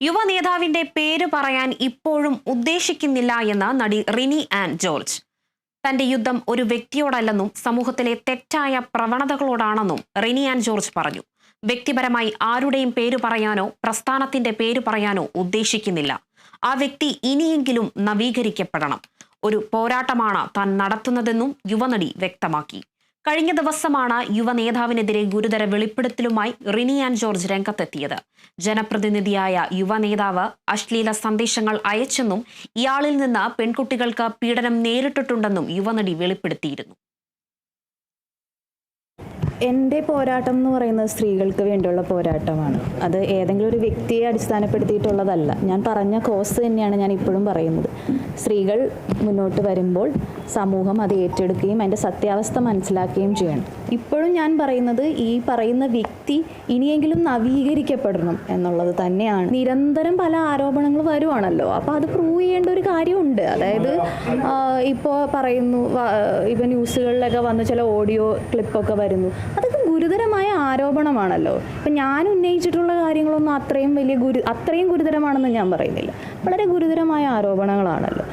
യുവ നേതാവിന്റെ പേര് പറയാൻ ഇപ്പോഴും ഉദ്ദേശിക്കുന്നില്ല എന്ന് നടി റിനി ആൻ ജോർജ്. തന്റെ യുദ്ധം ഒരു വ്യക്തിയോടല്ലെന്നും സമൂഹത്തിലെ തെറ്റായ പ്രവണതകളോടാണെന്നും റിനി ആൻ ജോർജ് പറഞ്ഞു. വ്യക്തിപരമായി ആരുടെയും പേര് പറയാനോ പ്രസ്ഥാനത്തിന്റെ പേര് പറയാനോ ഉദ്ദേശിക്കുന്നില്ല. ആ വ്യക്തി ഇനിയെങ്കിലും നവീകരിക്കപ്പെടണം. ഒരു പോരാട്ടമാണ് താൻ നടത്തുന്നതെന്നും യുവനടി വ്യക്തമാക്കി. കഴിഞ്ഞ ദിവസമാണ് യുവ നേതാവിനെതിരെ ഗുരുതര വെളിപ്പെടുത്തലുമായി റിനി ആൻ ജോർജ് രംഗത്തെത്തിയത്. ജനപ്രതിനിധിയായ യുവ നേതാവ് അശ്ലീല സന്ദേശങ്ങൾ അയച്ചെന്നും ഇയാളിൽ നിന്ന് പെൺകുട്ടികൾക്ക് പീഡനം നേരിട്ടിട്ടുണ്ടെന്നും യുവനടി വെളിപ്പെടുത്തിയിരുന്നു. എൻ്റെ പോരാട്ടം എന്ന് പറയുന്നത് സ്ത്രീകൾക്ക് വേണ്ടിയുള്ള പോരാട്ടമാണ്. അത് ഏതെങ്കിലും ഒരു വ്യക്തിയെ അടിസ്ഥാനപ്പെടുത്തിയിട്ടുള്ളതല്ല. ഞാൻ പറഞ്ഞ കോസ് തന്നെയാണ് ഞാൻ ഇപ്പോഴും പറയുന്നത്. സ്ത്രീകൾ മുന്നോട്ട് വരുമ്പോൾ സമൂഹം അത് ഏറ്റെടുക്കുകയും അതിൻ്റെ സത്യാവസ്ഥ മനസ്സിലാക്കുകയും ചെയ്യണം. ഇപ്പോഴും ഞാൻ പറയുന്നത് ഈ പറയുന്ന വ്യക്തി ഇനിയെങ്കിലും നവീകരിക്കപ്പെടണം എന്നുള്ളത് തന്നെയാണ്. നിരന്തരം പല ആരോപണങ്ങൾ വരുവാണല്ലോ, അപ്പോൾ അത് പ്രൂവ് ചെയ്യേണ്ട ഒരു കാര്യമുണ്ട്. അതായത് ഇപ്പോൾ പറയുന്നു, ഇപ്പോൾ ന്യൂസുകളിലൊക്കെ വന്ന് ചില ഓഡിയോ ക്ലിപ്പൊക്കെ വരുന്നു. അതൊക്കെ ഗുരുതരമായ ആരോപണമാണല്ലോ. ഇപ്പം ഞാൻ ഉന്നയിച്ചിട്ടുള്ള കാര്യങ്ങളൊന്നും അത്രയും ഗുരുതരമാണെന്ന് ഞാൻ പറയുന്നില്ല. വളരെ ഗുരുതരമായ ആരോപണങ്ങളാണല്ലോ.